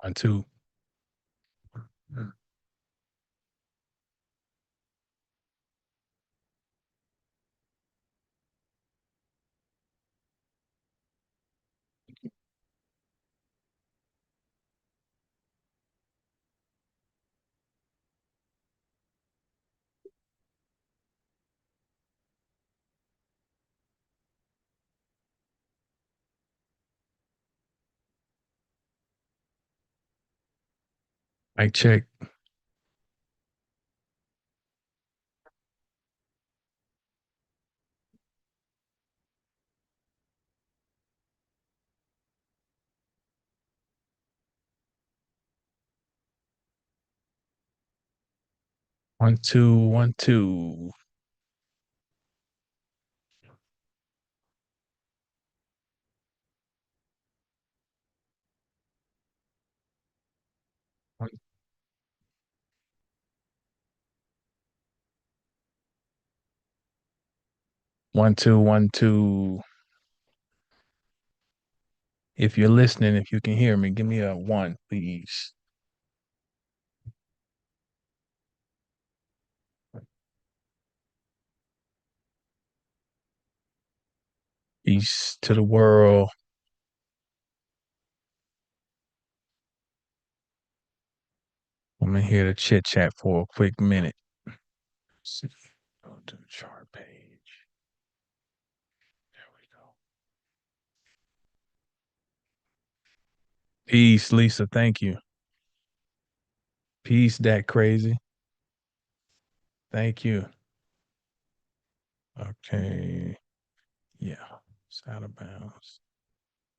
One, two. Mic check. One, two, one, two. One, one, two, one, two. If you're listening, if you can hear me, give me a one, please. Peace to the world. I'm in here to chit chat for a quick minute. See, go to the chart page. There we go. Peace, Lisa. Thank you. Peace, that crazy. Thank you. Okay. Yeah. It's out of bounds.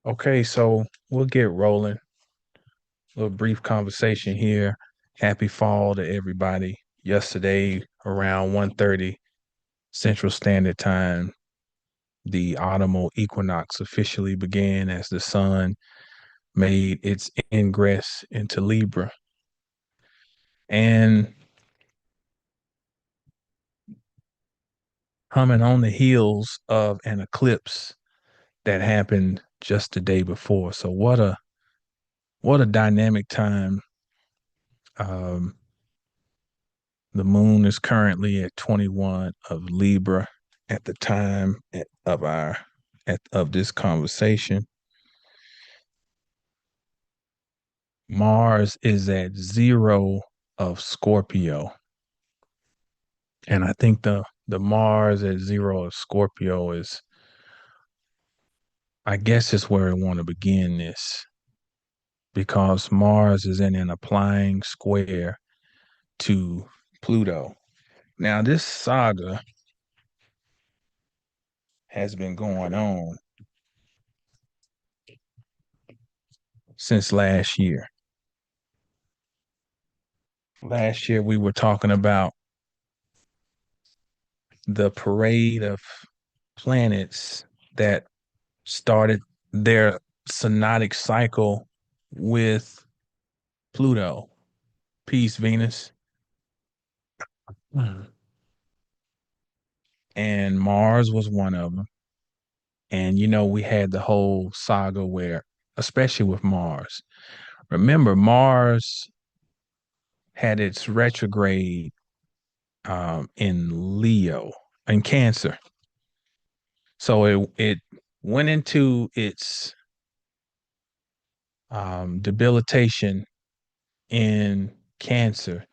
Okay, so we'll get rolling. A little brief conversation here. Happy fall to everybody. Yesterday, around 1:30 Central Standard Time, the autumnal equinox officially began as the sun made its ingress into Libra. And coming on the heels of an eclipse that happened just the day before. So what a dynamic time. Um, The moon is currently at 21 of Libra at the time of this conversation. Mars is at 0 of Scorpio. And I think the Mars at 0 of Scorpio is, I guess, is where I want to begin this, because Mars is in an applying square to Pluto. Now, this saga has been going on since last year. Last year, we were talking about the parade of planets that started their synodic cycle with Pluto. Peace, Venus. Mhm. And Mars was one of them. And, we had the whole saga where, especially with Mars, remember, Mars had its retrograde in Leo, in Cancer. So it went into its debilitation in Cancer.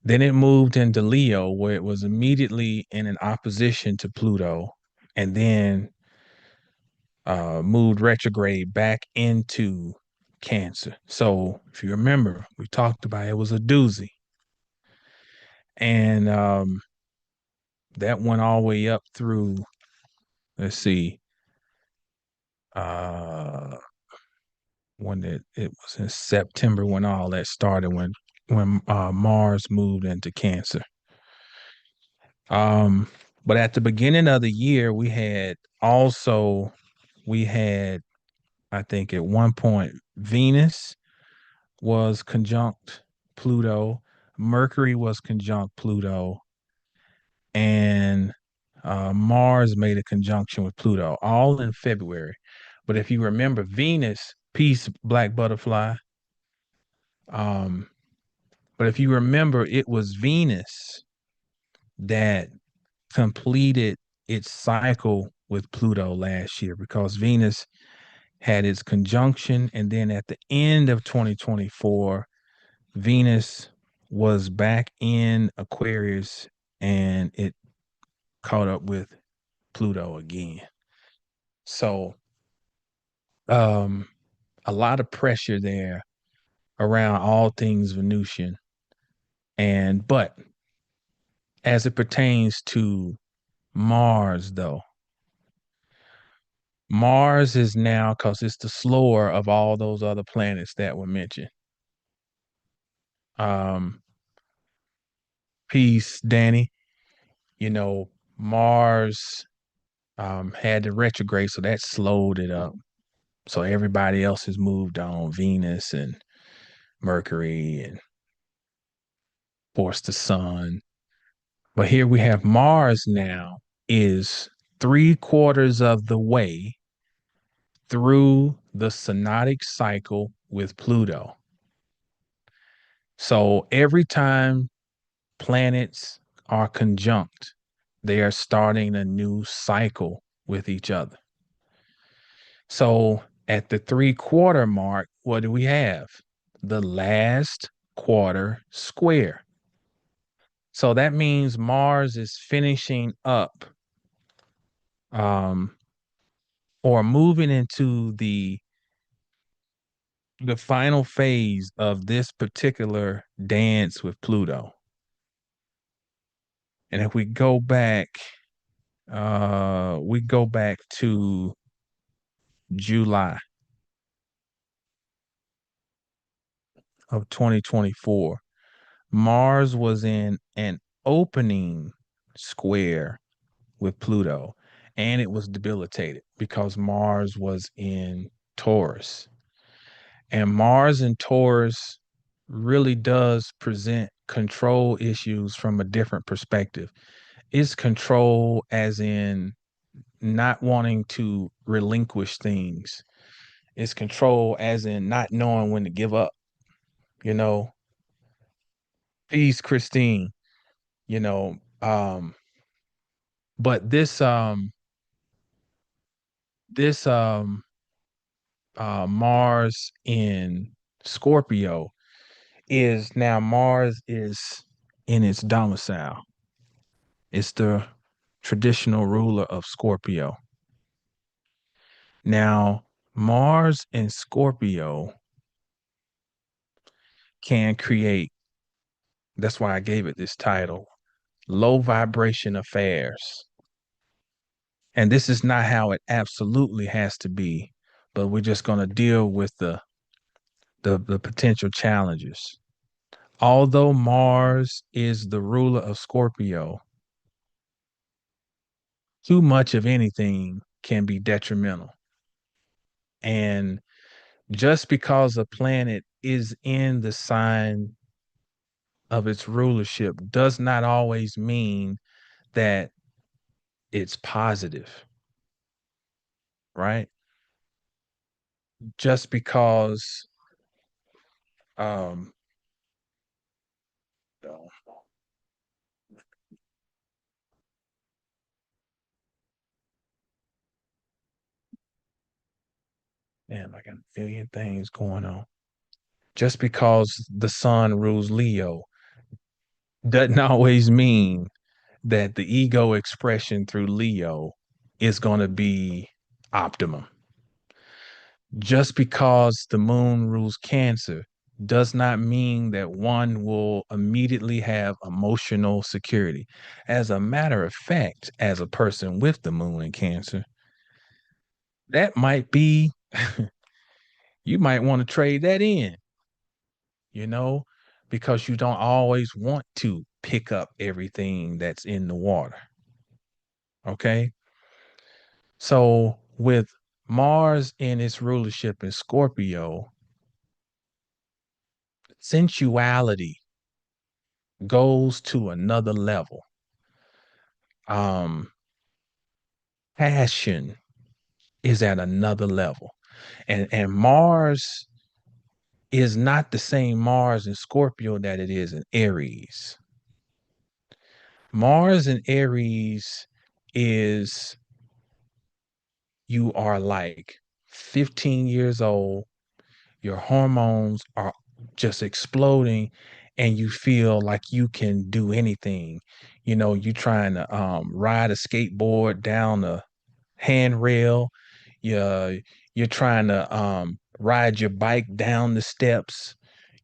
Then it moved into Leo, where it was immediately in an opposition to Pluto, and then moved retrograde back into Cancer. So if you remember, we talked about it was a doozy. And that went all the way up through, let's see, uh, when it was in September when all that started, when Mars moved into Cancer. But at the beginning of the year, we had, I think at one point, Venus was conjunct Pluto, Mercury was conjunct Pluto, and Mars made a conjunction with Pluto, all in February. But if you remember, Venus, peace, black butterfly. Um, but if you remember, it was Venus that completed its cycle with Pluto last year because Venus had its conjunction. And then at the end of 2024, Venus was back in Aquarius and it caught up with Pluto again. So, um, a lot of pressure there around all things Venusian. But as it pertains to Mars, though, Mars is now, because it's the slower of all those other planets that were mentioned. Um, Peace, Danny. Mars had the retrograde, so that slowed it up. So everybody else has moved on, Venus and Mercury and, of course, the sun. But here we have Mars now is 3/4 of the way through the synodic cycle with Pluto. So every time planets are conjunct, they are starting a new cycle with each other. So at the 3/4 mark, what do we have? The last quarter square. So that means Mars is finishing up um, or moving into the final phase of this particular dance with Pluto. And if we go back to July of 2024. Mars was in an opening square with Pluto, and it was debilitated because Mars was in Taurus. And Mars in Taurus really does present control issues from a different perspective. It's control as in not wanting to relinquish things. It's control as in not knowing when to give up, you know. Peace, Christine, you know. But this Mars in Scorpio is now Mars is in its domicile. It's the traditional ruler of Scorpio. Now, Mars in Scorpio can create, that's why I gave it this title, low vibration affairs. And this is not how it absolutely has to be, but we're just going to deal with the potential challenges. Although Mars is the ruler of Scorpio, too much of anything can be detrimental. And just because a planet is in the sign of its rulership does not always mean that it's positive, right? Just because um oh, man, I got a billion things going on. Just because the sun rules Leo doesn't always mean that the ego expression through Leo is going to be optimum. Just because the moon rules Cancer does not mean that one will immediately have emotional security. As a matter of fact, as a person with the moon in Cancer, that might be, you might want to trade that in, you know, because you don't always want to pick up everything that's in the water. Okay. So with Mars in its rulership in Scorpio, sensuality goes to another level. Um, Passion is at another level. And Mars is not the same Mars in Scorpio that it is in Aries. Mars in Aries is you are like 15 years old, your hormones are just exploding, and you feel like you can do anything. You know, you trying to ride a skateboard down a handrail. You're you're trying to ride your bike down the steps.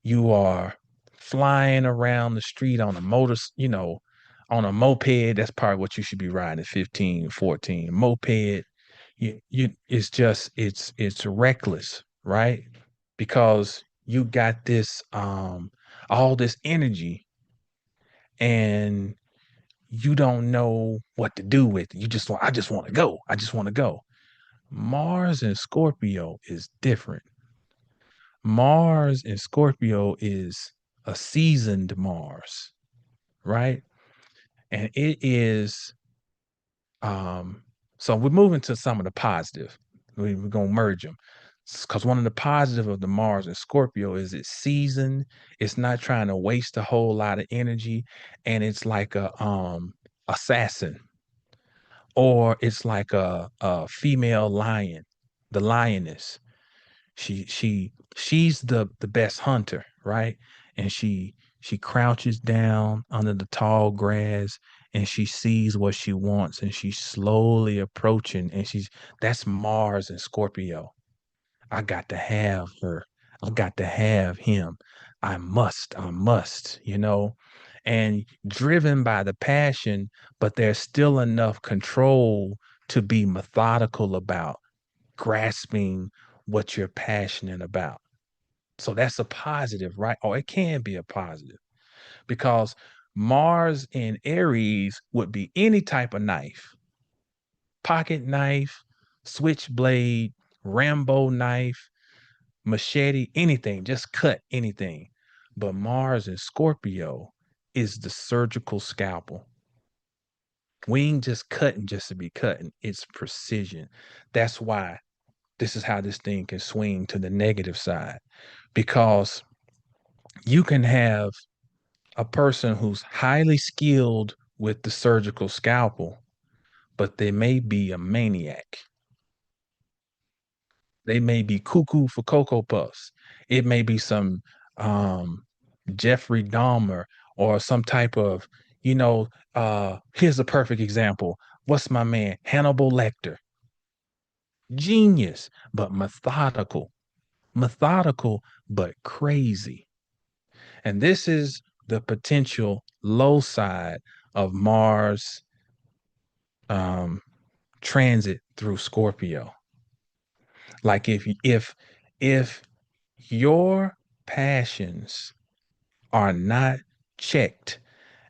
You are flying around the street on a on a moped. That's probably what you should be riding at 15, 14. Moped. You it's just it's reckless, right? Because you got this all this energy, and you don't know what to do with it. You just want I just want to go. I just want to go. Mars and Scorpio is different. Mars and Scorpio is a seasoned Mars, right? And it is so we're moving to some of the positive. We're gonna merge them. Because one of the positive of the Mars and Scorpio is it's seasoned, it's not trying to waste a whole lot of energy, and it's like a assassin, or it's like a female lion, the lioness. She's the best hunter, right? And she crouches down under the tall grass, and she sees what she wants, and she's slowly approaching, and she's that's Mars and Scorpio. I got to have her. I got to have him. I must, and driven by the passion, but there's still enough control to be methodical about grasping what you're passionate about. So that's a positive, right? Or it can be a positive because Mars in Aries would be any type of knife, pocket knife, switchblade, Rambo knife, machete, anything, just cut anything. But Mars in Scorpio is the surgical scalpel. We ain't just cutting just to be cutting, it's precision. That's why this is how this thing can swing to the negative side because you can have a person who's highly skilled with the surgical scalpel, but they may be a maniac. They may be cuckoo for Cocoa Puffs. It may be some um, Jeffrey Dahmer or some type of, here's a perfect example. What's my man? Hannibal Lecter. Genius, but methodical. Methodical, but crazy. And this is the potential low side of Mars um, transit through Scorpio. Like if your passions are not checked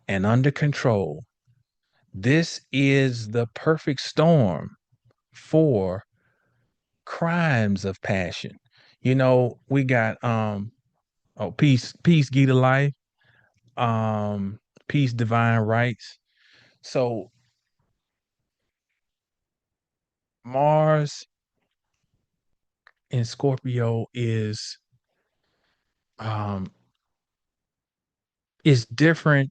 and under control, this is the perfect storm for crimes of passion. We got peace, Gita life, um, peace, divine rights. So Mars in Scorpio um is different,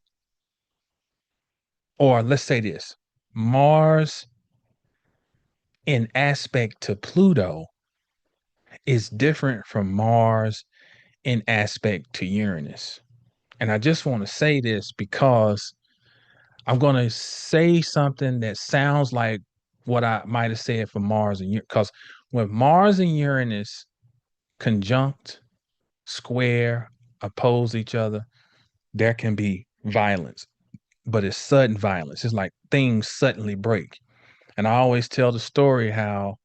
or let's say this. Mars in aspect to Pluto is different from Mars in aspect to Uranus. And I just want to say this because I'm going to say something that sounds like what I might have said for Mars and Uranus. Because when Mars and Uranus conjunct, square, oppose each other, there can be violence, but it's sudden violence. It's like things suddenly break. And I always tell the story how,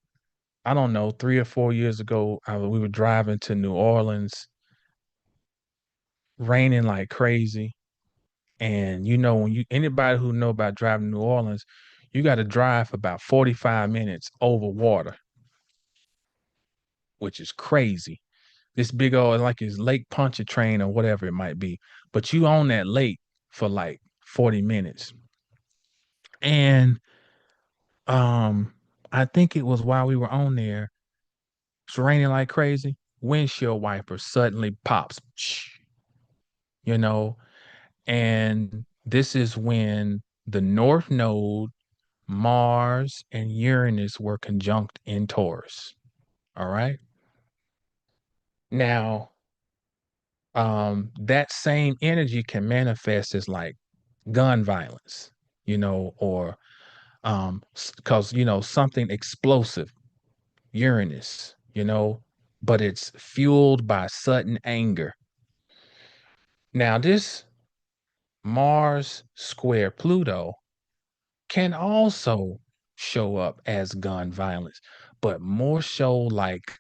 I don't know, 3 or 4 years ago, we were driving to New Orleans, raining like crazy. And when anybody who know about driving to New Orleans, you got to drive for about 45 minutes over water, which is crazy. This big old, like it's Lake Pontchartrain or whatever it might be, but you on that lake for like 40 minutes. And I think it was while we were on there, it's raining like crazy. windshield wiper suddenly pops, you know, and this is when the North Node, Mars, and Uranus were conjunct in Taurus. All right. Now, that same energy can manifest as like gun violence, or because something explosive, Uranus, but it's fueled by sudden anger. Now, this Mars square Pluto can also show up as gun violence, but more so like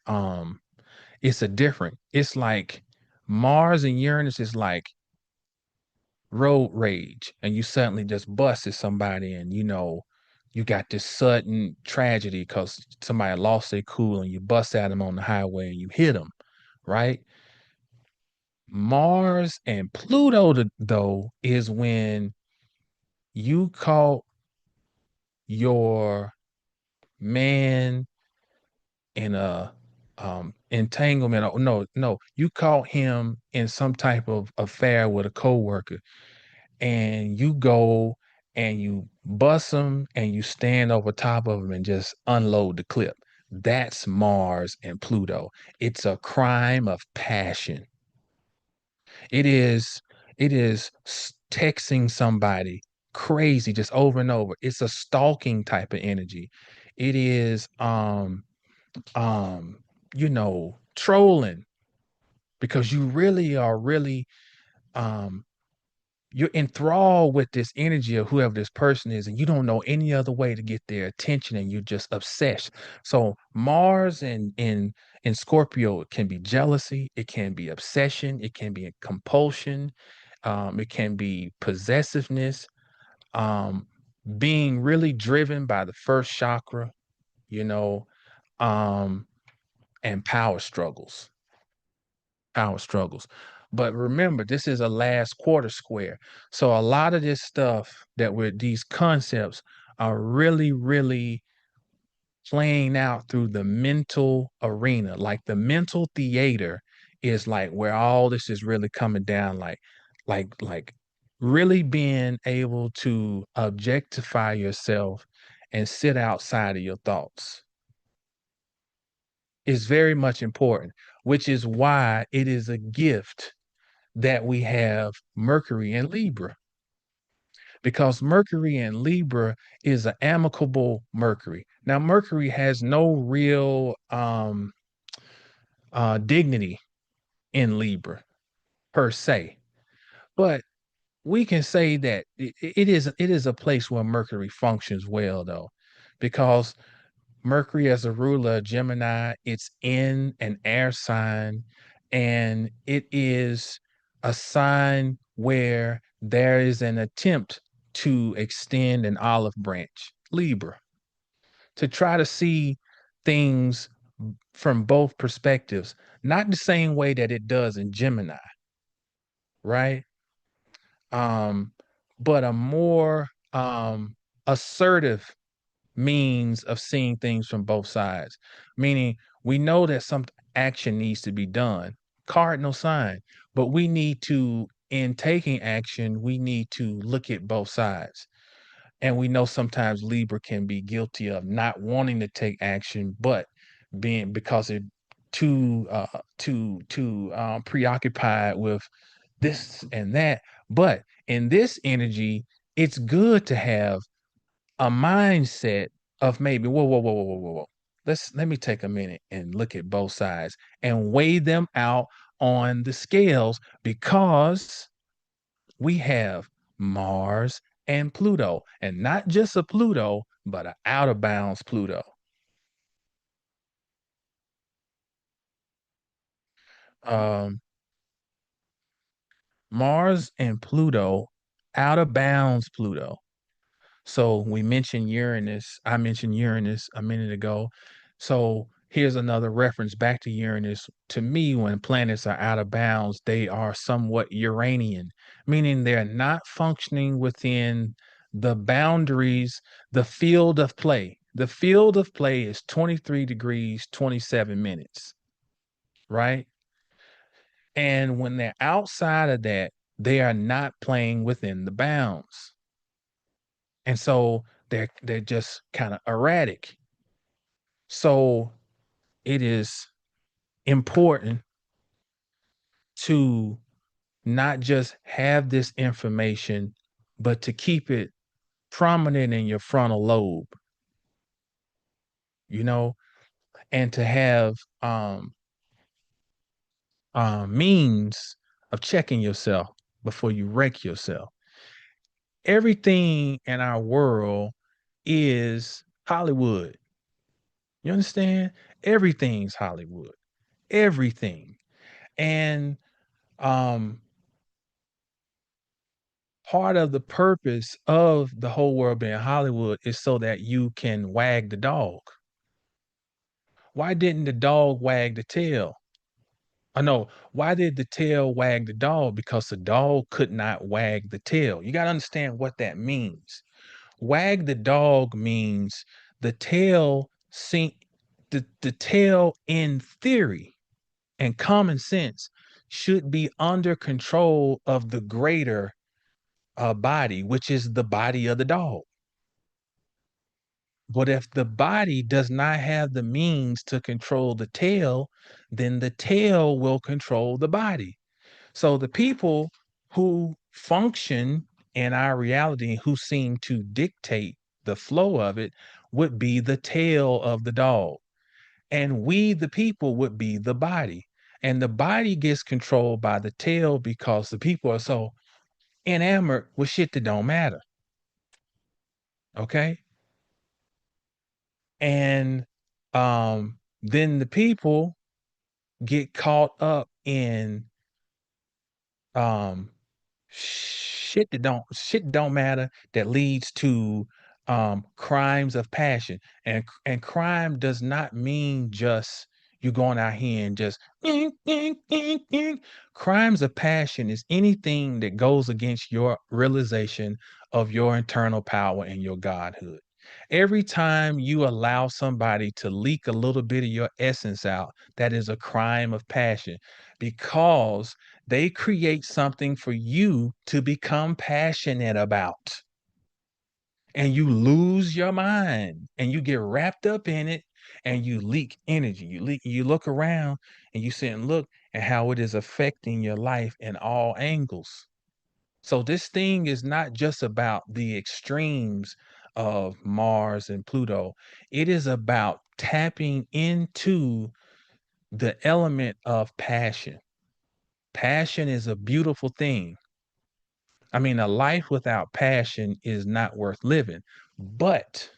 it's like Mars and Uranus is like road rage, and you suddenly just busted somebody, and you got this sudden tragedy because somebody lost their cool, and you bust at them on the highway and you hit them, right? Mars and Pluto, though, is when you caught your man in a entanglement. Or no, you caught him in some type of affair with a coworker, and you go and you bust him and you stand over top of him and just unload the clip. That's Mars and Pluto. It's a crime of passion. It is texting somebody crazy just over and over. It's a stalking type of energy. It is trolling, because you really are really um you're enthralled with this energy of whoever this person is, and you don't know any other way to get their attention, and you're just obsessed. So Mars in Scorpio, it can be jealousy, it can be obsession, it can be compulsion, it can be possessiveness, um, being really driven by the first chakra, you know, um, and power struggles. But remember, this is a last quarter square. So a lot of this stuff that these concepts are really, really playing out through the mental arena. Like the mental theater is like where all this is really coming down, like really being able to objectify yourself and sit outside of your thoughts is very much important, which is why it is a gift that we have Mercury in Libra, because Mercury in Libra is an amicable Mercury. Now, Mercury has no real dignity in Libra per se, but we can say that it is a place where Mercury functions well, though, because Mercury as a ruler of Gemini, it's in an air sign, and it is a sign where there is an attempt to extend an olive branch, Libra, to try to see things from both perspectives, not the same way that it does in Gemini, right? Um, but a more assertive means of seeing things from both sides. Meaning, we know that some action needs to be done, cardinal sign, but we need to, in taking action, we need to look at both sides. And we know sometimes Libra can be guilty of not wanting to take action, but being because it too preoccupied with this and that. But in this energy, it's good to have a mindset of maybe, whoa, whoa, whoa, whoa, whoa, whoa, whoa. Let me take a minute and look at both sides and weigh them out on the scales, because we have Mars and Pluto, and not just a Pluto, but an out of bounds Pluto. Um, Mars and Pluto, out of bounds Pluto. So we mentioned Uranus. I mentioned Uranus a minute ago. So here's another reference back to Uranus. To me, when planets are out of bounds, they are somewhat Uranian, meaning they're not functioning within the boundaries, the field of play. The field of play is 23 degrees, 27 minutes. right? And when they're outside of that, they are not playing within the bounds. And so they're just kind of erratic. So it is important to not just have this information, but to keep it prominent in your frontal lobe, you know, and to have means of checking yourself before you wreck yourself. Everything in our world is Hollywood. You understand? Everything's Hollywood. Everything. And um part of the purpose of the whole world being Hollywood is so that you can wag the dog. Why didn't the dog wag the tail? I know. Why did the tail wag the dog? Because the dog could not wag the tail. You got to understand what that means. Wag the dog means the tail sink the tail in theory and common sense should be under control of the greater body, which is the body of the dog. But if the body does not have the means to control the tail, then the tail will control the body. So the people who function in our reality, who seem to dictate the flow of it, would be the tail of the dog. And we, the people, would be the body. And the body gets controlled by the tail because the people are so enamored with shit that don't matter. Okay. And then the people get caught up in um shit don't matter that leads to crimes of passion. And crime does not mean just you going out here and just crimes of passion is anything that goes against your realization of your internal power and your godhood. Every time you allow somebody to leak a little bit of your essence out, that is a crime of passion, because they create something for you to become passionate about. And you lose your mind and you get wrapped up in it and you leak energy. You look around and you sit and look at how it is affecting your life in all angles. So this thing is not just about the extremes of Mars and Pluto. It is about tapping into the element of passion. Passion is a beautiful thing. I mean, a life without passion is not worth living, but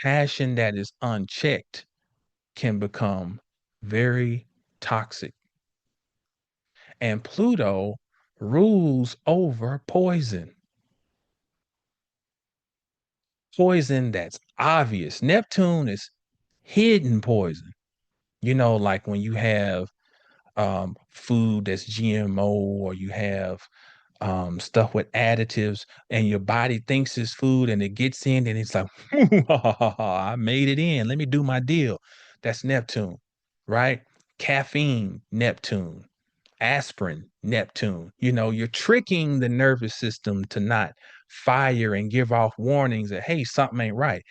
passion that is unchecked can become very toxic. And Pluto rules over poison, poison that's obvious. Neptune is hidden poison. Like when you have food that's GMO, or you have stuff with additives and your body thinks it's food and it gets in and it's like, I made it in. Let me do my deal. That's Neptune, right? Caffeine, Neptune. Aspirin, Neptune. You're tricking the nervous system to not fire and give off warnings that, hey, something ain't right.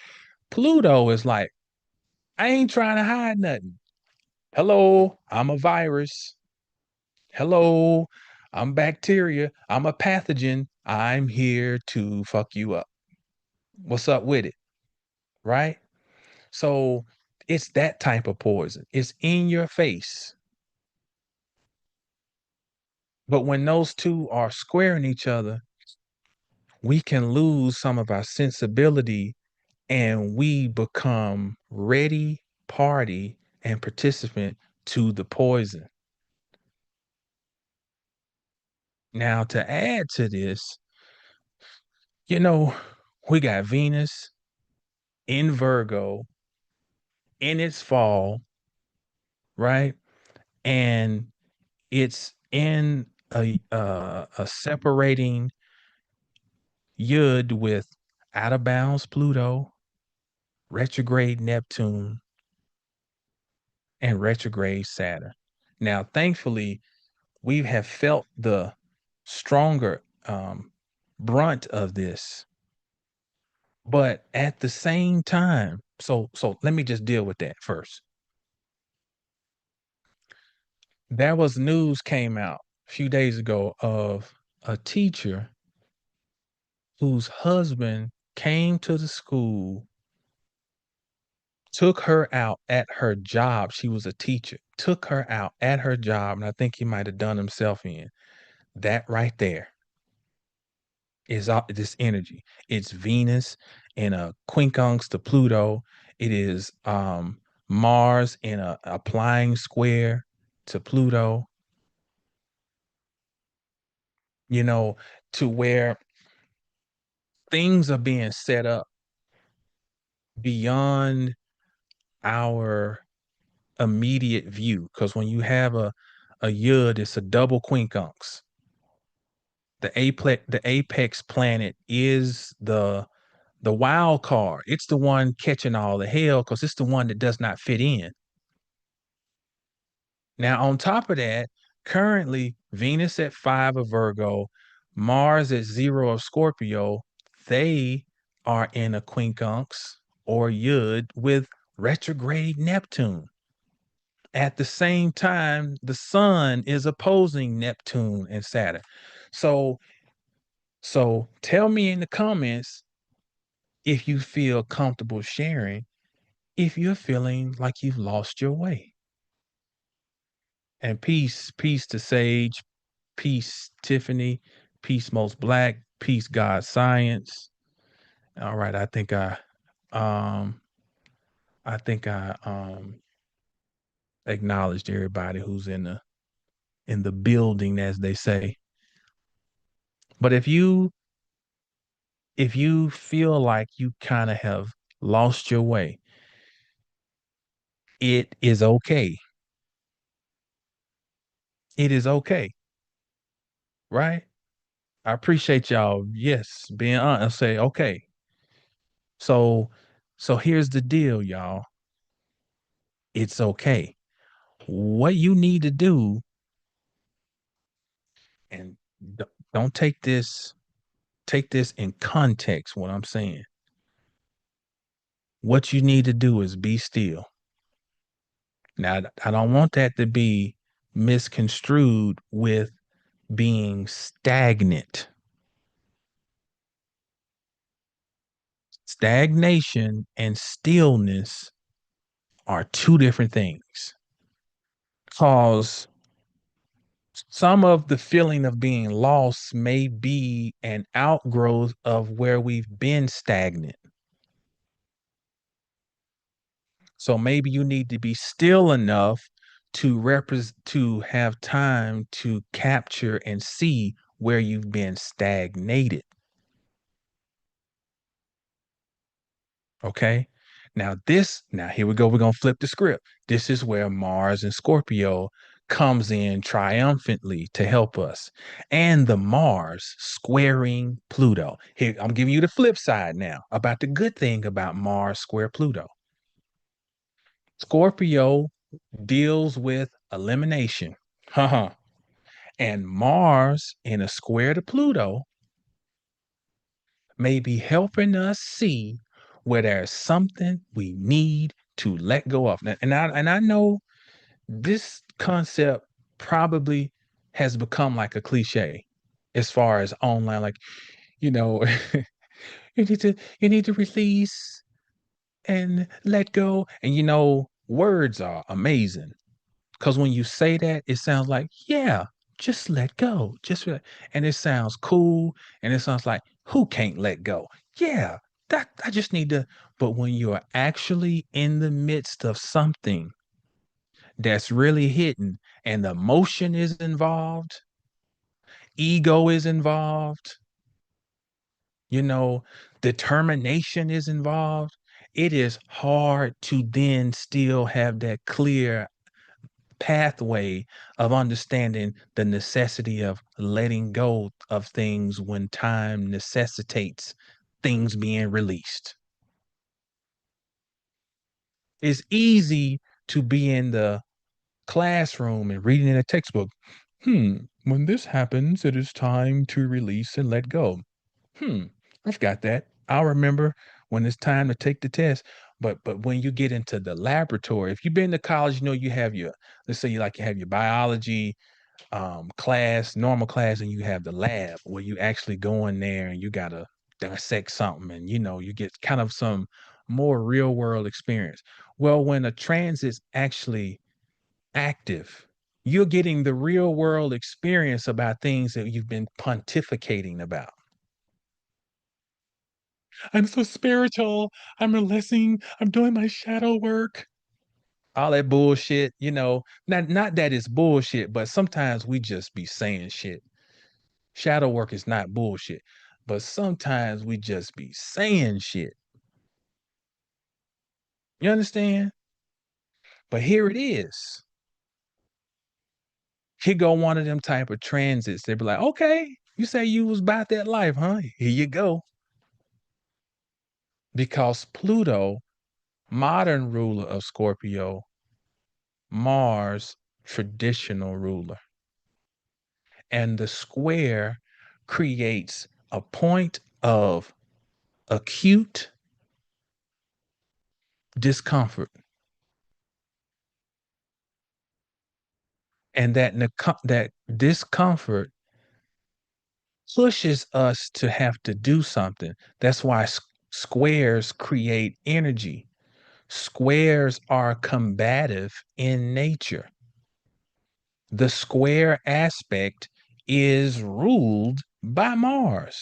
Pluto is like, I ain't trying to hide nothing. Hello, I'm a virus. Hello, I'm bacteria. I'm a pathogen. I'm here to fuck you up. What's up with it? Right? So it's that type of poison. It's in your face. But when those two are squaring each other, we can lose some of our sensibility and we become ready party and participant to the poison. Now, to add to this, you know, we got Venus in Virgo in its fall, right? And it's in a separating yud with out of bounds Pluto, retrograde Neptune, and retrograde Saturn. Now, thankfully, we have felt the stronger brunt of this, but at the same time, so let me just deal with that first. There was news came out a few days ago of a teacher whose husband came to the school, took her out at her job. She was a teacher, took her out at her job, and I think he might have done himself in. That right there is all this energy. It's Venus in a quincunx to Pluto. It is Mars in a applying square to Pluto, you know, to where things are being set up beyond our immediate view. Because when you have a yud, it's a double quincunx. The apex planet is the wild card. It's the one catching all the hell because it's the one that does not fit in. Now, on top of that, currently Venus at 5 of Virgo, Mars at 0 of Scorpio, they are in a quincunx or yud with retrograde Neptune. At the same time, the sun is opposing Neptune and Saturn. So, so tell me in the comments if you feel comfortable sharing if you're feeling like you've lost your way. And peace to Sage, peace Tiffany, peace Most Black, peace God Science. All right, um I think I acknowledged everybody who's in the building, as they say. But if you feel like you kind of have lost your way, it is okay. It is okay, right? I appreciate y'all. Yes, being honest. Say, okay. So, so here's the deal, y'all. It's okay. What you need to do, and don't take this in context. What I'm saying, what you need to do is be still. Now, I don't want that to be misconstrued with being stagnant. Stagnation and stillness are two different things. Cause some of the feeling of being lost may be an outgrowth of where we've been stagnant. So maybe you need to be still enough to have time to capture and see where you've been stagnated. Okay. Now here we go. We're gonna flip the script. This is where Mars and Scorpio comes in triumphantly to help us. And the Mars squaring Pluto. Here, I'm giving you the flip side now about the good thing about Mars square Pluto. Scorpio deals with elimination. Haha. And Mars in a square to Pluto may be helping us see where there's something we need to let go of. And I know this concept probably has become like a cliche as far as online, like, you know, you need to release and let go. And words are amazing. Because when you say that, it sounds like, yeah, just let go. And it sounds cool. And it sounds like, who can't let go? Yeah, that I just need to. But when you are actually in the midst of something that's really hidden and the emotion is involved, ego is involved, you know, determination is involved, it is hard to then still have that clear pathway of understanding the necessity of letting go of things when time necessitates things being released. It's easy to be in the classroom and reading in a textbook. When this happens, it is time to release and let go. Hmm, I've got that. I'll remember when it's time to take the test. But when you get into the laboratory, if you've been to college, you know you have your, let's say you have your biology class, normal class, and you have the lab where you actually go in there and you gotta dissect something, and you get kind of some more real world experience. Well, when a transit's actually active, you're getting the real world experience about things that you've been pontificating about. I'm so spiritual. I'm releasing. I'm doing my shadow work. All that bullshit, not that it's bullshit, but sometimes we just be saying shit. Shadow work is not bullshit, but sometimes we just be saying shit. You understand? But here it is. Here go one of them type of transits. They be like, okay, you say you was about that life, huh? Here you go. Because Pluto, modern ruler of Scorpio, Mars, traditional ruler. And the square creates a point of acute discomfort. And that discomfort pushes us to have to do something. That's why squares create energy. Squares are combative in nature. The square aspect is ruled by Mars.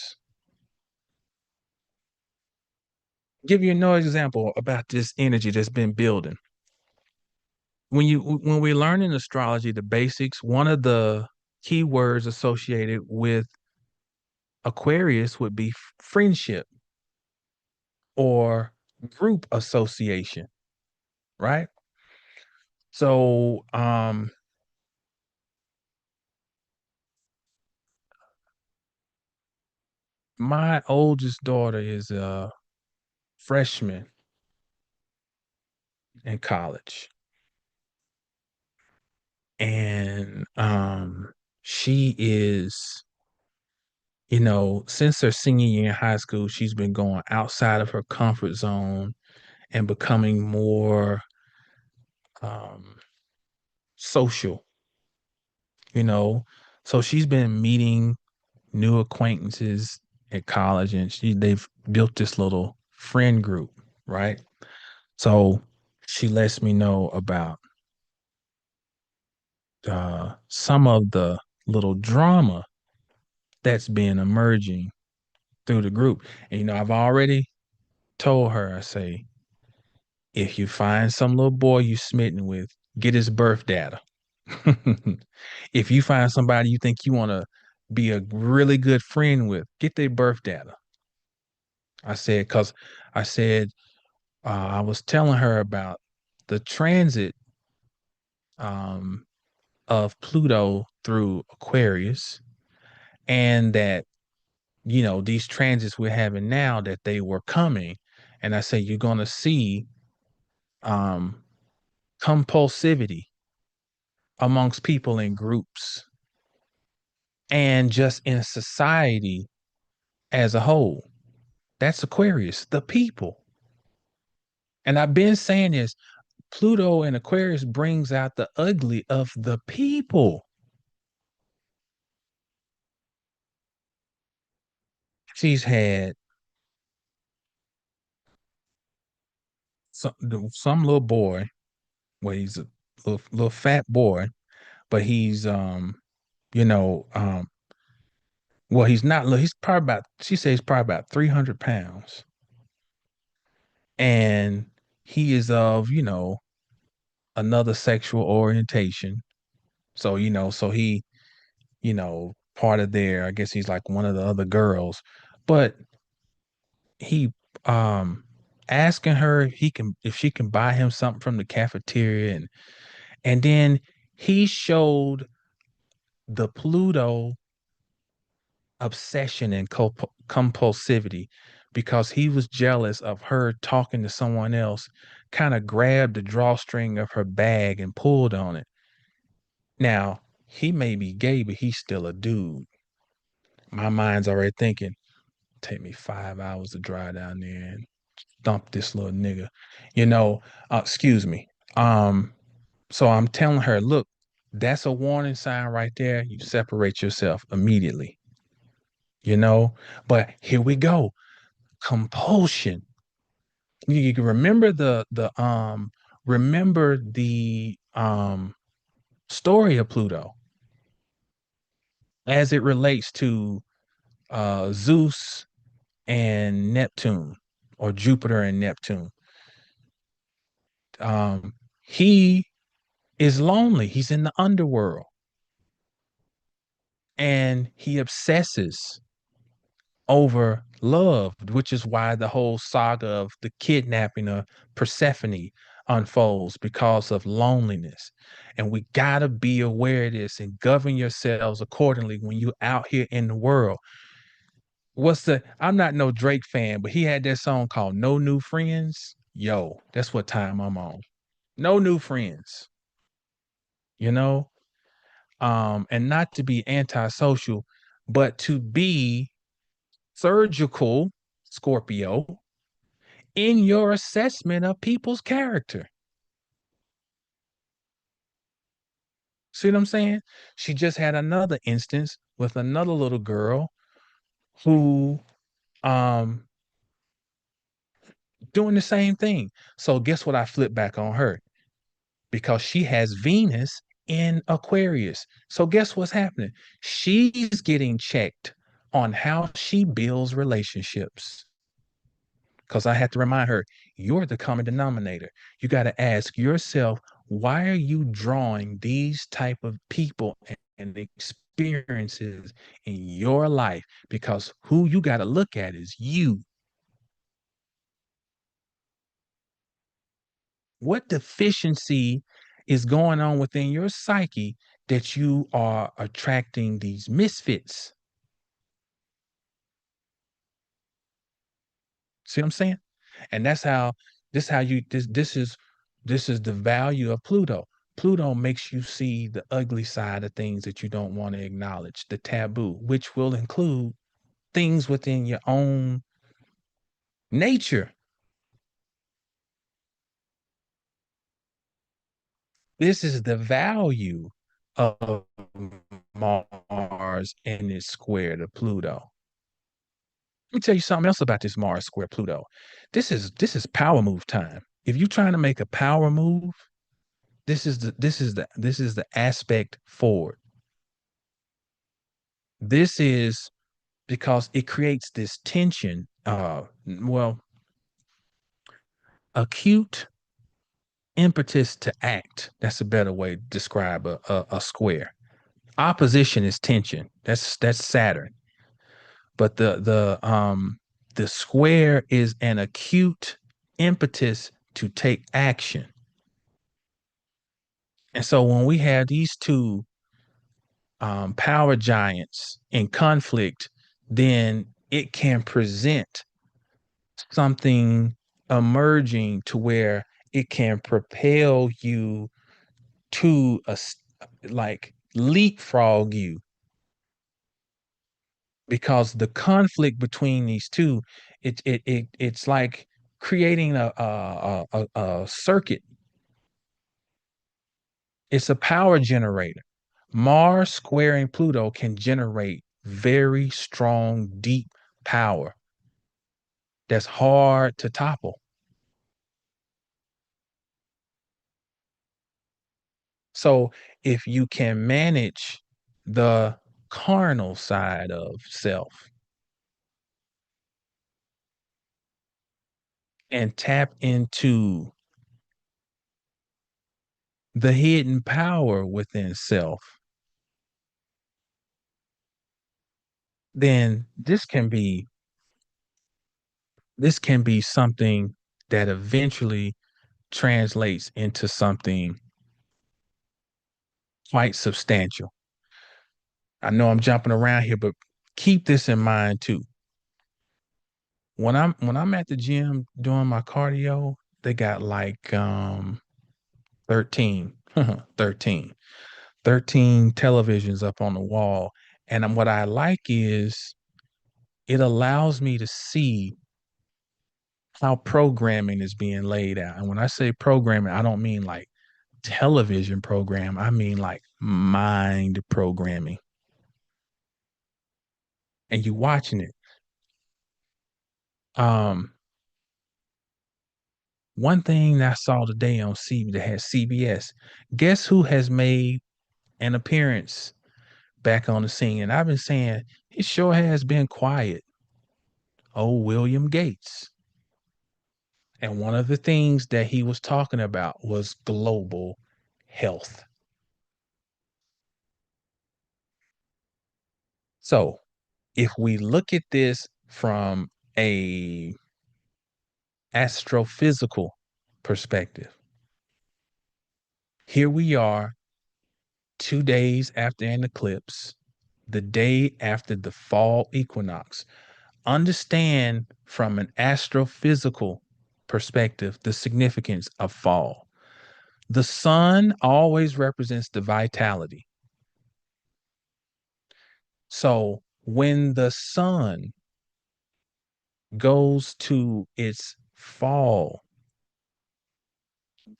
Give you another example about this energy that's been building. When we learn in astrology the basics, one of the key words associated with Aquarius would be friendship or group association, right? So, my oldest daughter is a freshman in college, and she is, since her senior year in high school, she's been going outside of her comfort zone and becoming more um, social, you know. So she's been meeting new acquaintances at college, and they've built this little friend group, right? So she lets me know about some of the little drama that's been emerging through the group. And I've already told her, I say, if you find some little boy you smitten with, get his birth data. If you find somebody you think you want to be a really good friend with, get their birth data. I said, because I said, I was telling her about the transit um, of Pluto through Aquarius, and that, these transits we're having now, that they were coming. And I say, you're going to see um, compulsivity amongst people in groups and just in society as a whole. That's Aquarius, the people. And I've been saying this, Pluto and Aquarius brings out the ugly of the people. She's had some little boy, well, he's a little fat boy, but he's you know, well, he's not he's probably about, she says, probably about 300 pounds. And he is of, another sexual orientation. So, part of their, I guess he's like one of the other girls. But he asking her if she can buy him something from the cafeteria, and then he showed the Pluto obsession and compulsivity because he was jealous of her talking to someone else, kind of grabbed the drawstring of her bag and pulled on it. Now, he may be gay, but he's still a dude. My mind's already thinking, take me 5 hours to drive down there and dump this little nigga, you know, excuse me. Um, so I'm telling her, look, that's a warning sign right there. You separate yourself immediately, you know. But here we go. Compulsion. You can remember the story of Pluto as it relates to Zeus and Neptune, or Jupiter and Neptune. He is lonely. He's in the underworld and he obsesses over love, which is why the whole saga of the kidnapping of Persephone unfolds, because of loneliness. And we got to be aware of this and govern yourselves accordingly when you out here in the world. I'm not no Drake fan, but he had that song called No New Friends. Yo, that's what time I'm on. No new friends, you know? And not to be antisocial, but to be surgical, Scorpio, in your assessment of people's character. See what I'm saying? She just had another instance with another little girl who um doing the same thing. So guess what, I flipped back on her because she has Venus in Aquarius. So guess what's happening? She's getting checked on how she builds relationships. Because I had to remind her, you're the common denominator. You got to ask yourself, why are you drawing these type of people and experiences in your life? Because who you got to look at is you. What deficiency is going on within your psyche that you are attracting these misfits? See what I'm saying? And that's how this how you this is the value of Pluto. Pluto makes you see the ugly side of things that you don't want to acknowledge, the taboo, which will include things within your own nature. This is the value of Mars and its square to Pluto. Let me tell you something else about this Mars square Pluto. This is power move time. If you're trying to make a power move, this is the aspect forward. This is because it creates this tension. Well, acute impetus to act. That's a better way to describe a square. Opposition is tension. That's Saturn. But the square is an acute impetus to take action. And so when we have these two power giants in conflict, then it can present something emerging to where it can propel you to like leapfrog you, because the conflict between these two, it's like creating a circuit. It's a power generator. Mars squaring Pluto can generate very strong, deep power that's hard to topple. So if you can manage the carnal side of self and tap into the hidden power within self, then this can be something that eventually translates into something quite substantial. I know I'm jumping around here, but keep this in mind too. when I'm at the gym doing my cardio, they got like 13 13 13 televisions up on the wall. And what I like is it allows me to see how programming is being laid out. And when I say programming, I don't mean like television program. I mean like mind programming. And you watching it. Um, One thing that I saw today on CB that has CBS. Guess who has made an appearance back on the scene? And I've been saying it sure has been quiet. Oh, William Gates. And one of the things that he was talking about was global health. So if we look at this from a astrophysical perspective, here we are 2 days after an eclipse, the day after the fall equinox. Understand from an astrophysical perspective the significance of fall. The sun always represents the vitality. So when the sun goes to its fall,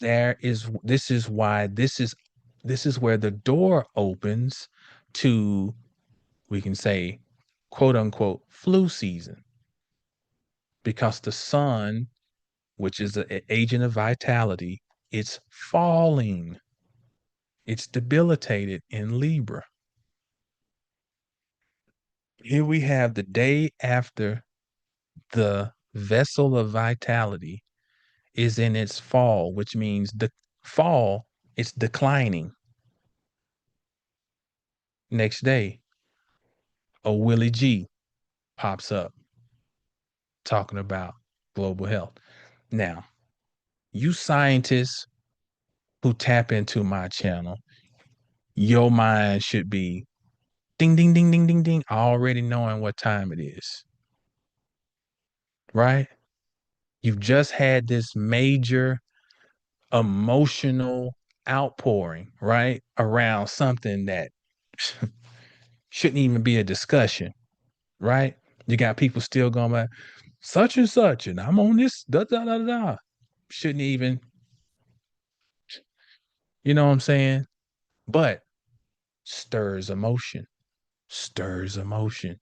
there is this is why this is where the door opens to, we can say, quote unquote flu season, because the sun, which is an agent of vitality, it's falling. It's debilitated in Libra. Here we have the day after the vessel of vitality is in its fall, which means the fall, it's declining. Next day, a Willie G pops up talking about global health. Now, you scientists who tap into my channel, your mind should be ding, ding, ding, ding, ding, ding, already knowing what time it is, right? You've just had this major emotional outpouring, right? Around something that shouldn't even be a discussion, right? You got people still going by such and such, and I'm on this, da da da da. Shouldn't even, you know what I'm saying? But stirs emotion, stirs emotion.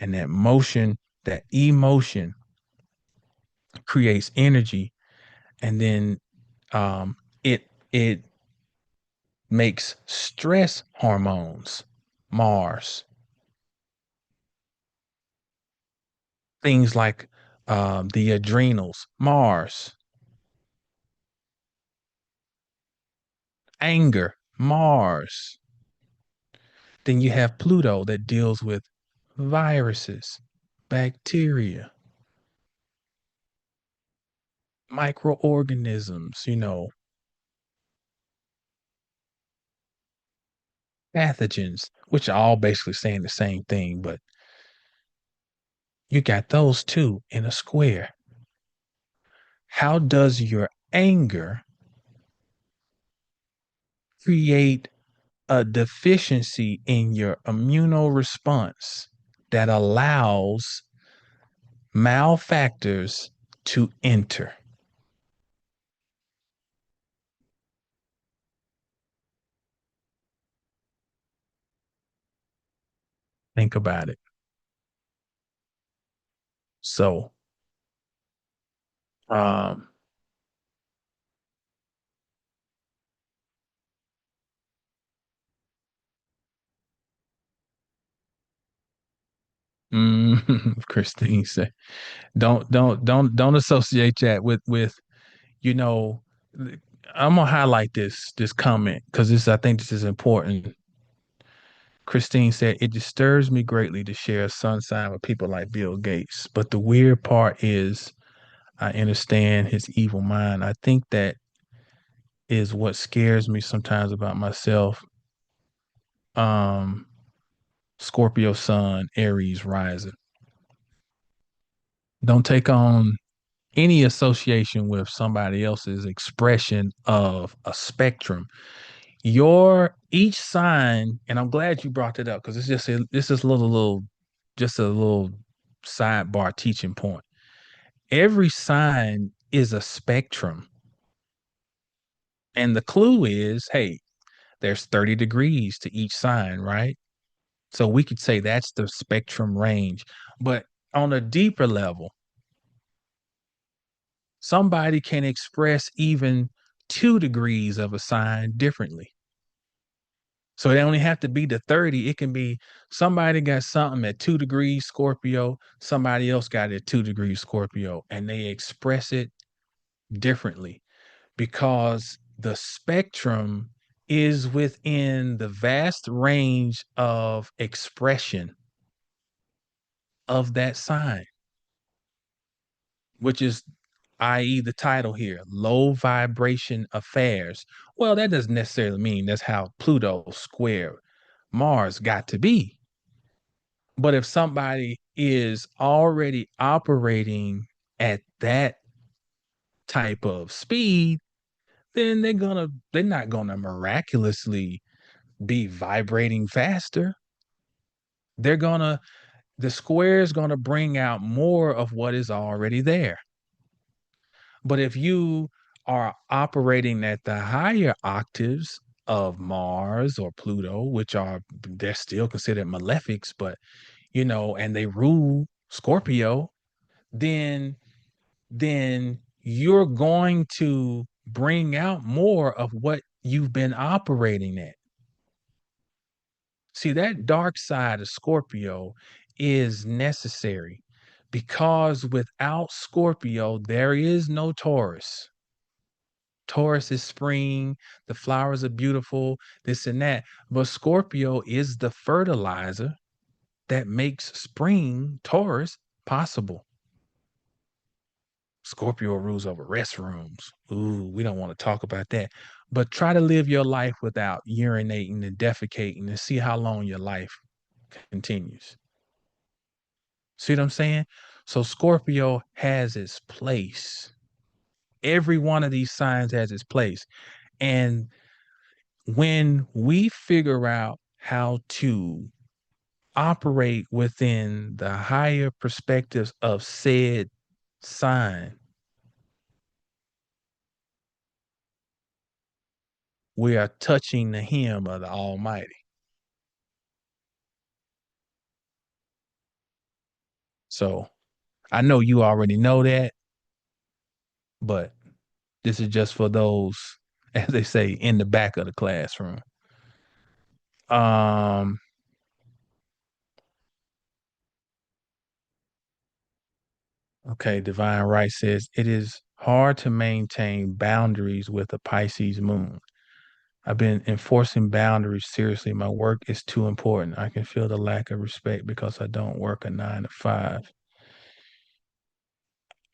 And that motion, that emotion creates energy. And then it makes stress hormones, Mars, things like the adrenals, Mars, anger, Mars. Then you have Pluto that deals with viruses, bacteria, microorganisms, pathogens, which are all basically saying the same thing, but you got those two in a square. How does your anger create a deficiency in your immuno response that allows malfactors to enter? Think about it. So, um, Christine said, don't associate that with you know. I'm gonna highlight this comment because I think this is important. Christine said, it disturbs me greatly to share a sun sign with people like Bill Gates. But the weird part is I understand his evil mind. I think that is what scares me sometimes about myself. Um, Scorpio sun, Aries rising. Don't take on any association with somebody else's expression of a spectrum. Your each sign, and I'm glad you brought it up because this is a little just a little sidebar teaching point. Every sign is a spectrum. And the clue is, hey, there's 30 degrees to each sign, right? So we could say that's the spectrum range. But on a deeper level, somebody can express even 2 degrees of a sign differently. So they only have to be the 30. It can be somebody got something at 2 degrees Scorpio, somebody else got it at 2 degrees Scorpio, and they express it differently because the spectrum is within the vast range of expression of that sign, which is, i.e., the title here, low vibration affairs. Well, that doesn't necessarily mean that's how Pluto square Mars got to be. But if somebody is already operating at that type of speed, then they're not gonna miraculously be vibrating faster. They're gonna the square is gonna bring out more of what is already there. But if you are operating at the higher octaves of Mars or Pluto, which are they're still considered malefics, but and they rule Scorpio, then you're going to bring out more of what you've been operating at. See, that dark side of Scorpio is necessary because without Scorpio, there is no Taurus. Taurus is spring, the flowers are beautiful, this and that. But Scorpio is the fertilizer that makes spring, Taurus, possible. Scorpio rules over restrooms. Ooh, we don't want to talk about that. But try to live your life without urinating and defecating and see how long your life continues. See what I'm saying? So Scorpio has its place. Every one of these signs has its place. And when we figure out how to operate within the higher perspectives of said sign, we are touching the hem of the Almighty. So I know you already know that, but this is just for those, as they say, in the back of the classroom. Um, okay, Divine Right says it is hard to maintain boundaries with a Pisces moon. I've been enforcing boundaries seriously. My work is too important. I can feel the lack of respect because I don't work a 9 to 5.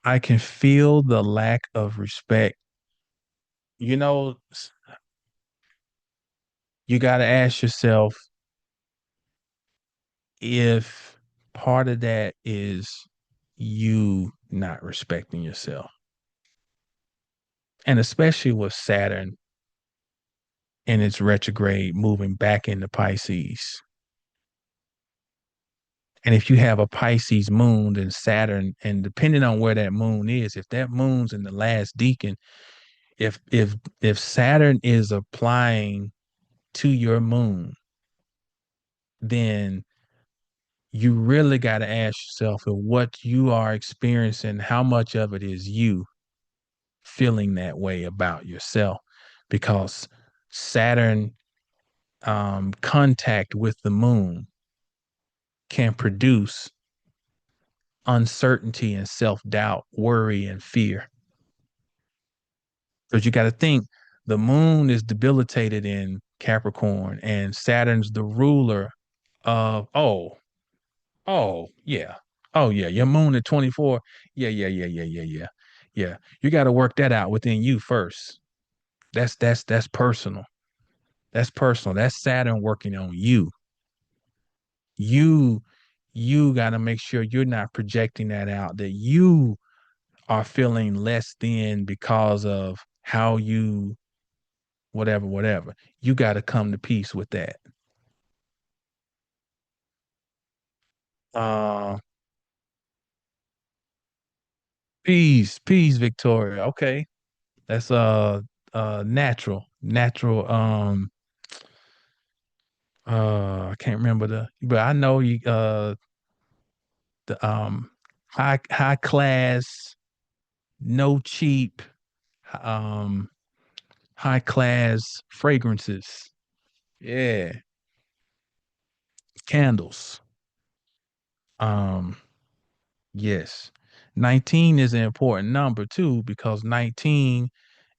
I can feel the lack of respect. You know, you got to ask yourself if part of that is you not respecting yourself. And especially with Saturn in its retrograde moving back into Pisces. And if you have a Pisces moon, then Saturn, and depending on where that moon is, if that moon's in the last decan, if Saturn is applying to your moon, then you really got to ask yourself if what you are experiencing, how much of it is you feeling that way about yourself, because Saturn contact with the moon can produce uncertainty and self-doubt, worry and fear. Because you got to think the moon is debilitated in Capricorn and Saturn's the ruler of, yeah. Oh yeah, your moon at 24. Yeah, yeah, yeah, yeah, yeah, yeah. Yeah. You got to work that out within you first. That's personal. That's personal. That's Saturn working on you. You you got to make sure you're not projecting that out, that you are feeling less than because of how you, whatever, whatever. You got to come to peace with that. Uh, peace, peace, Victoria. Okay. That's natural. I can't remember but I know you the high class, no cheap, um high class fragrances. Yeah, candles. Um, yes. 19 is an important number too, because 19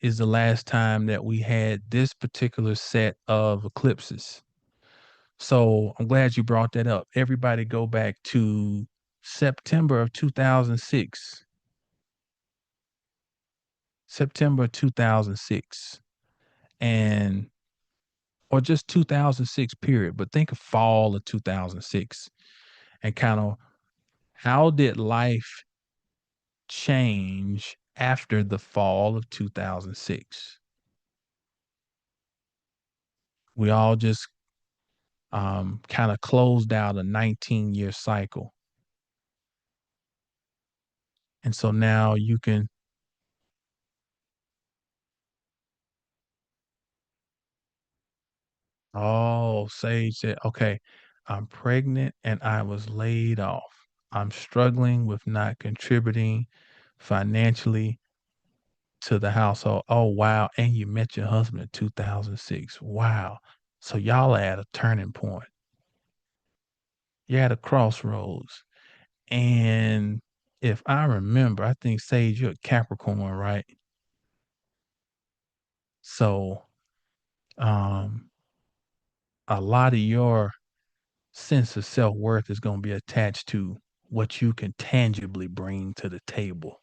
is the last time that we had this particular set of eclipses. So I'm glad you brought that up. Everybody go back to September of 2006. September 2006. And or just 2006 period, but think of fall of 2006 and kind of how did life change after the fall of 2006? We all just kind of closed out a 19-year cycle. And so now you can, oh, Sage said, okay, I'm pregnant and I was laid off. I'm struggling with not contributing financially to the household. Oh, wow. And you met your husband in 2006. Wow. So y'all are at a turning point. You're at a crossroads. And if I remember, I think Sage, you're a Capricorn, right? So um a lot of your sense of self-worth is going to be attached to what you can tangibly bring to the table.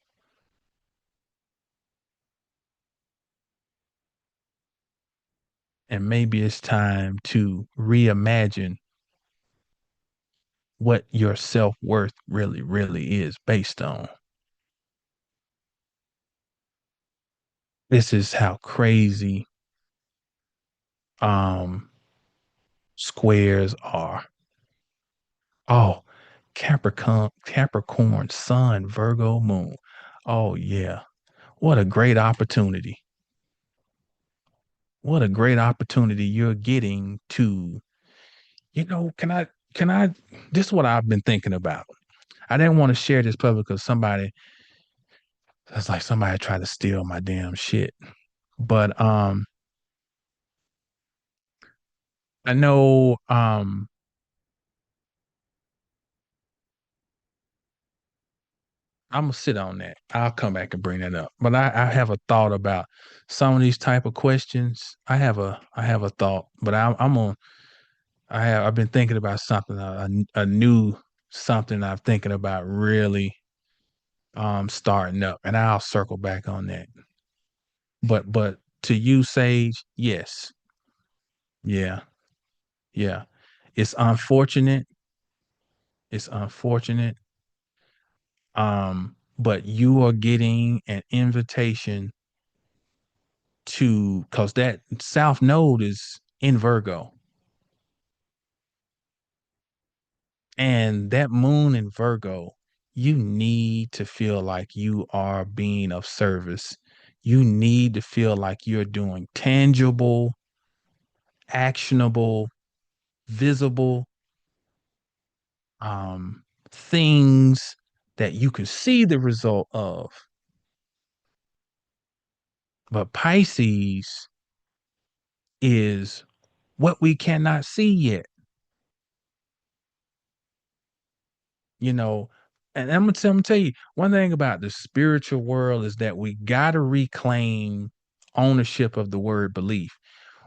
And maybe it's time to reimagine what your self-worth really, really is based on. This is how crazy um squares are. Oh, Capricorn, Sun, Virgo, Moon. Oh yeah. What a great opportunity. What a great opportunity you're getting to, can I this is what I've been thinking about. I didn't want to share this public because somebody tried to steal my damn shit. But I know I'm gonna sit on that. I'll come back and bring that up. But I have a thought about some of these type of questions. I have a thought, but I'm on. I've been thinking about something a new something I'm thinking about really starting up, and I'll circle back on that. But to you, Sage, yes, yeah, yeah. It's unfortunate. It's unfortunate. But you are getting an invitation to because that South Node is in Virgo, and that moon in Virgo, you need to feel like you are being of service. You need to feel like you're doing tangible, actionable, visible things that you can see the result of. But Pisces is what we cannot see yet. you know and I'm gonna tell you one thing about the spiritual world is that we gotta reclaim ownership of the word belief.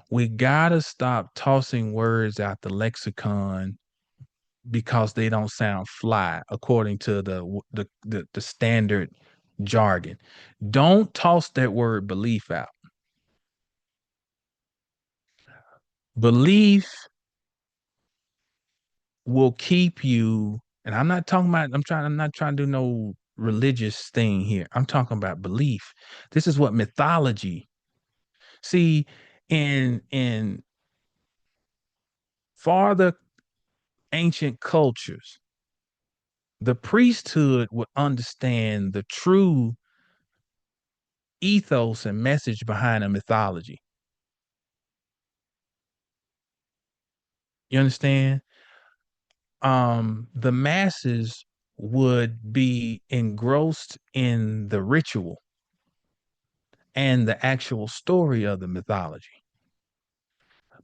We gotta stop tossing words out the lexicon because they don't sound fly according to the standard jargon. Don't toss that word belief out. Belief will keep you And I'm not trying to do no religious thing here. I'm talking about belief. This is what mythology. See, in farther ancient cultures, the priesthood would understand the true ethos and message behind a mythology. You understand? The masses would be engrossed in the ritual and the actual story of the mythology.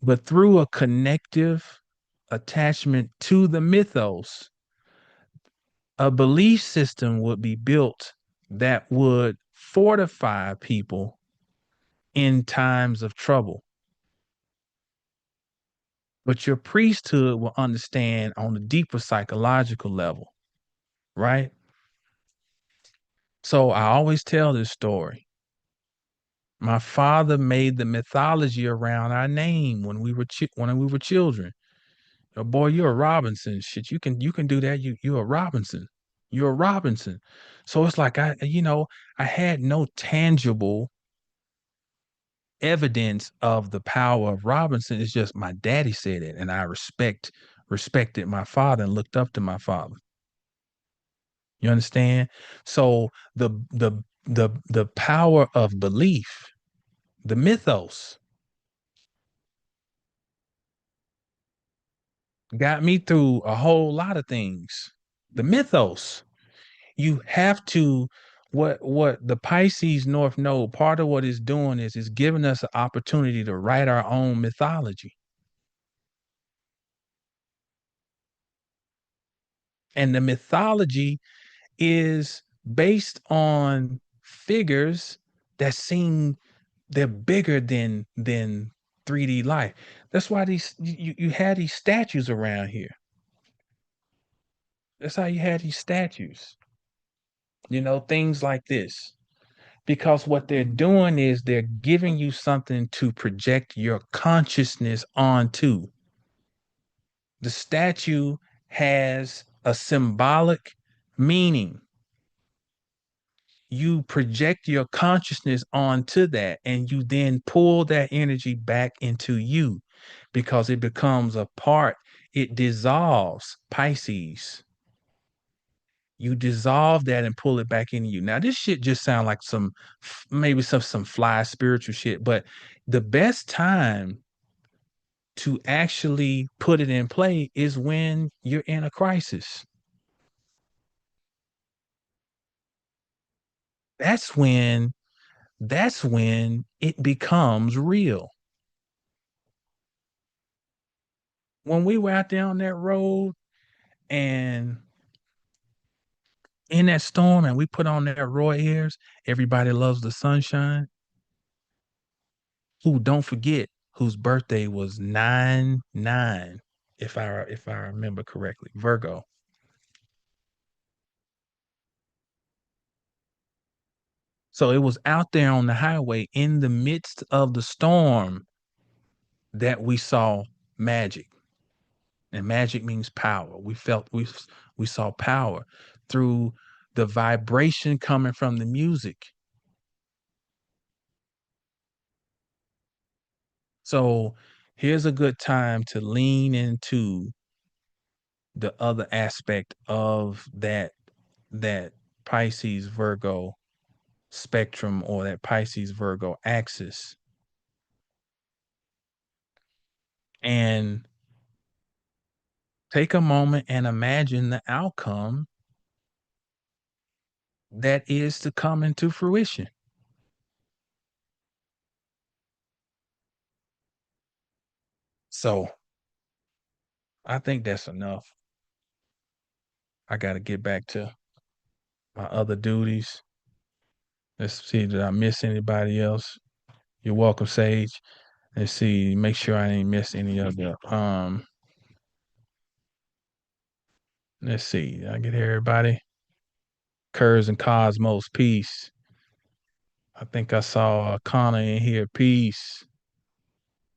But through a connective attachment to the mythos, a belief system would be built that would fortify people in times of trouble. But your priesthood will understand on a deeper psychological level, right? So I always tell this story. My father made the mythology around our name when we were children. Oh, boy, you're a Robinson. Shit, you can do that. You're a Robinson. You're a Robinson. So it's like I had no tangible evidence of the power of Robinson. It's just my daddy said it, and I respected my father and looked up to my father. You understand? So the power of belief, the mythos, got me through a whole lot of things. The mythos. You have to what the Pisces North Node, part of what it's doing is giving us an opportunity to write our own mythology. And the mythology is based on figures that seem they're bigger than 3D life. That's why you had these statues around here. That's how you had these statues. Things like this. Because what they're doing is they're giving you something to project your consciousness onto. The statue has a symbolic meaning. You project your consciousness onto that, and you then pull that energy back into you because it becomes a part, it dissolves. Pisces. You dissolve that and pull it back into you. Now, this shit just sound like maybe some fly spiritual shit, but the best time to actually put it in play is when you're in a crisis. That's when that's when it becomes real. When we were out there on that road and in that storm and we put on that Roy Ayers, everybody loves the sunshine. Who don't forget whose birthday was 9/9, if I remember correctly. Virgo. So it was out there on the highway in the midst of the storm that we saw magic. And magic means power. We saw power through the vibration coming from the music. So here's a good time to lean into the other aspect of that Pisces Virgo spectrum or that Pisces Virgo axis and take a moment and imagine the outcome that is to come into fruition. So I think that's enough. I got to get back to my other duties. Let's see, did I miss anybody else? You're welcome, Sage. Let's see, make sure I ain't missed any other. Let's see, did I get everybody? Kurz and Cosmos, peace. I think I saw Connor in here, peace.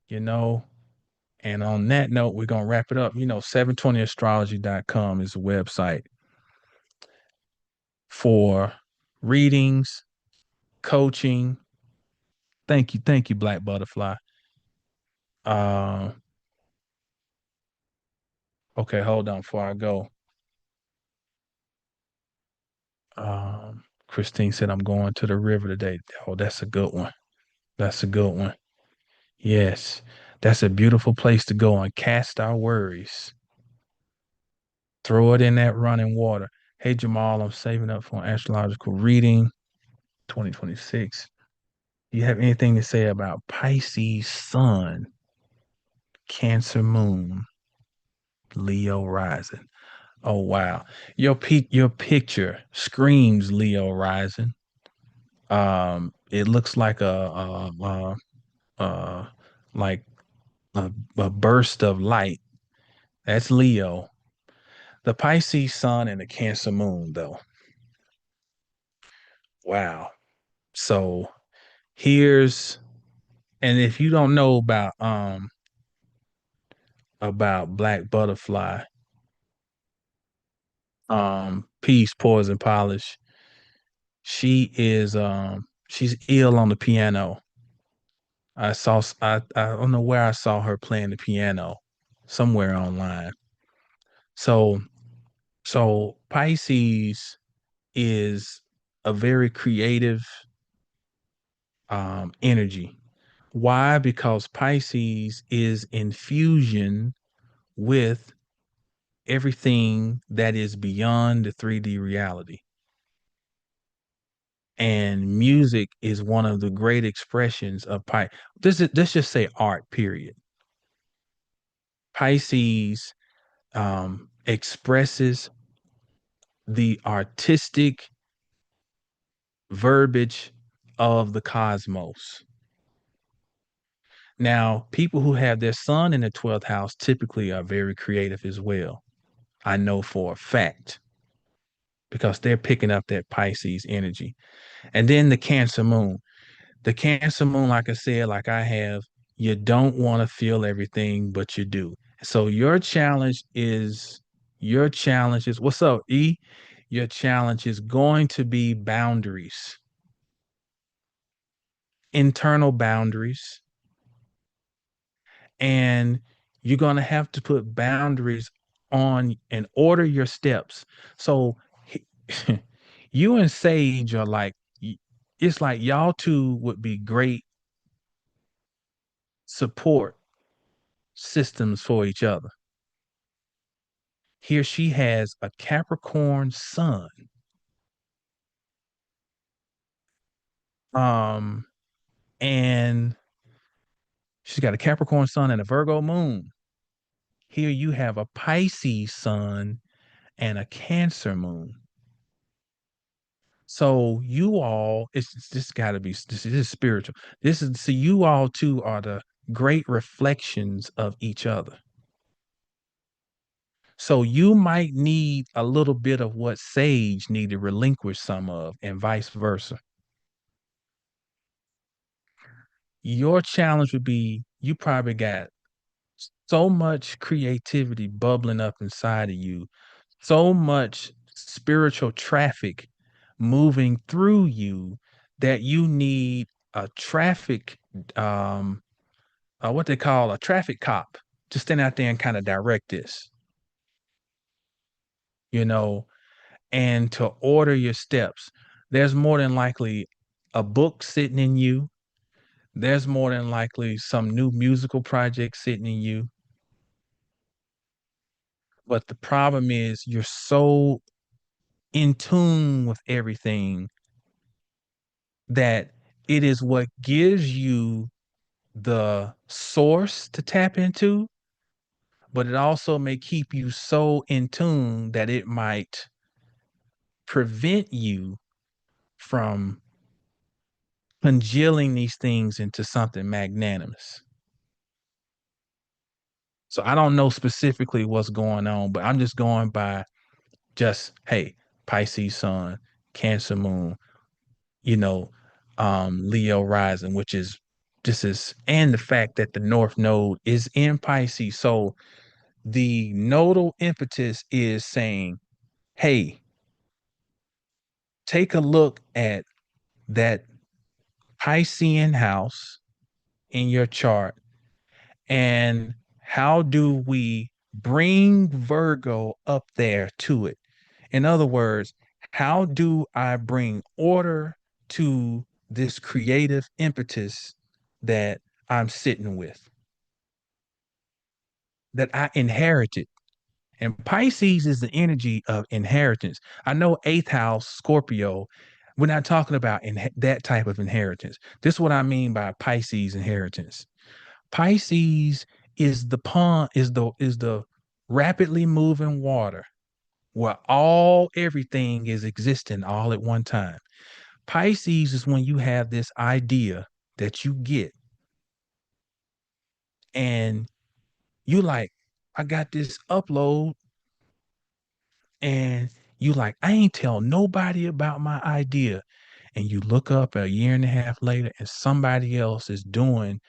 You know, And on that note, we're gonna wrap it up. 720astrology.com is a website for readings, coaching. Thank you, Black Butterfly. Um, okay, hold on before I go. Christine said I'm going to the river today. Oh, that's a good one. That's a good one. Yes, that's a beautiful place to go and cast our worries. Throw it in that running water. Hey, Jamal, I'm saving up for an astrological reading 2026. Do you have anything to say about Pisces sun, Cancer moon, Leo rising? Oh, wow. Your picture screams Leo rising. It looks like uh, like a burst of light. That's Leo. The Pisces sun and the Cancer moon, though. Wow. So here's, and if you don't know about Black Butterfly, Peace, Poison, Polish, she's ill on the piano. I don't know where I saw her playing the piano, somewhere online. So so Pisces is a very creative energy. Why? Because Pisces is in fusion with everything that is beyond the 3D reality. And music is one of the great expressions of let's just say art, period. Pisces expresses the artistic verbiage of the cosmos. Now, people who have their sun in the 12th house typically are very creative as well. I know for a fact because they're picking up that Pisces energy. And then the Cancer moon. The Cancer moon, like I said, like I have, you don't want to feel everything, but you do. So your challenge is what's up, E? Your challenge is going to be boundaries, internal boundaries, and you're going to have to put boundaries on and order your steps. So you and Sage are like, it's like y'all two would be great support systems for each other. Here she has a Capricorn sun, um, and she's got a Capricorn sun and a Virgo moon. Here you have a Pisces sun and a Cancer moon. So you all, it's this got to be this is spiritual. This is so you all two are the great reflections of each other. So you might need a little bit of what Sage need to relinquish some of, and vice versa. Your challenge would be you probably got so much creativity bubbling up inside of you, so much spiritual traffic moving through you that you need a traffic, um, what they call a traffic cop to stand out there and kind of direct this, you know, and to order your steps. There's more than likely a book sitting in you. There's more than likely some new musical project sitting in you. But the problem is you're so in tune with everything that it is what gives you the source to tap into, but it also may keep you so in tune that it might prevent you from congealing these things into something magnanimous. So I don't know specifically what's going on, but I'm just going by just, hey, Pisces sun, Cancer moon, you know, Leo rising, which is This is and the fact that the North Node is in Pisces. So the nodal impetus is saying, hey, take a look at that Piscean house in your chart and how do we bring Virgo up there to it? In other words, how do I bring order to this creative impetus that I'm sitting with, that I inherited? And Pisces is the energy of inheritance. I know eighth house, Scorpio, we're not talking about that type of inheritance. This is what I mean by Pisces inheritance. Pisces is the pond, is the rapidly moving water where all everything is existing all at one time. Pisces is when you have this idea that you get and you like, I got this upload and you like, I ain't tell nobody about my idea. And you look up a year and a half later and somebody else is doing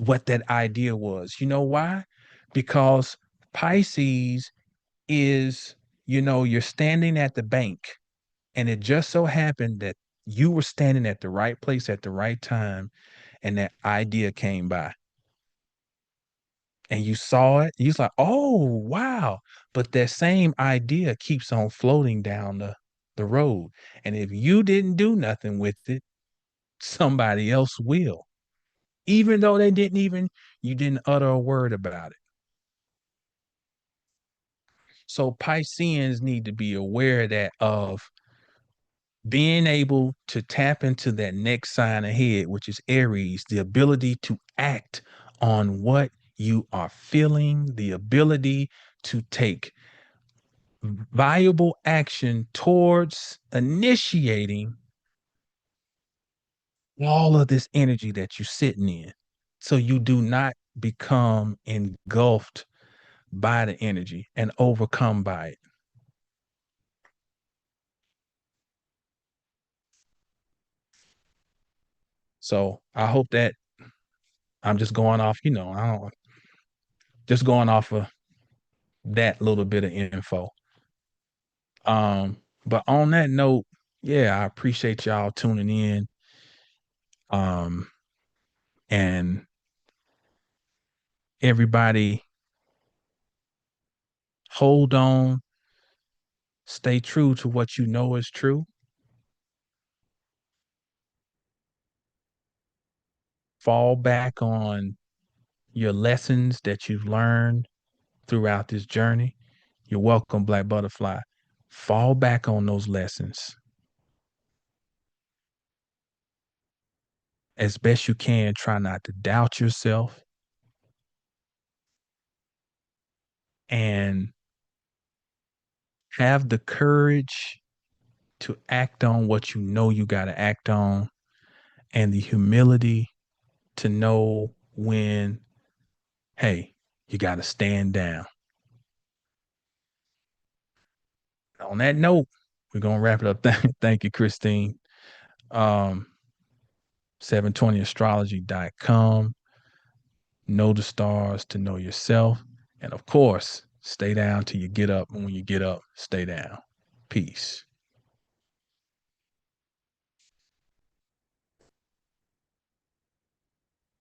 what that idea was. You know why? Because Pisces is, you're standing at the bank and it just so happened that you were standing at the right place at the right time and that idea came by and you saw it. You was like, oh, wow. But that same idea keeps on floating down the road. And if you didn't do nothing with it, somebody else will. Even though you didn't utter a word about it. So Pisceans need to be aware that of being able to tap into that next sign ahead, which is Aries, the ability to act on what you are feeling, the ability to take viable action towards initiating all of this energy that you're sitting in. So you do not become engulfed by the energy and overcome by it. So I hope that I'm just going off, I don't just going off of that little bit of info. But on that note, yeah, I appreciate y'all tuning in. Um, and everybody hold on, stay true to what you know is true. Fall back on your lessons that you've learned throughout this journey. You're welcome, Black Butterfly. Fall back on those lessons as best you can. Try not to doubt yourself and have the courage to act on what you know you got to act on and the humility to know when, hey, you got to stand down. On that note, we're going to wrap it up. Thank you, Christine. Um, 720astrology.com. Know the stars to know yourself. And of course, stay down till you get up. And when you get up, stay down. Peace.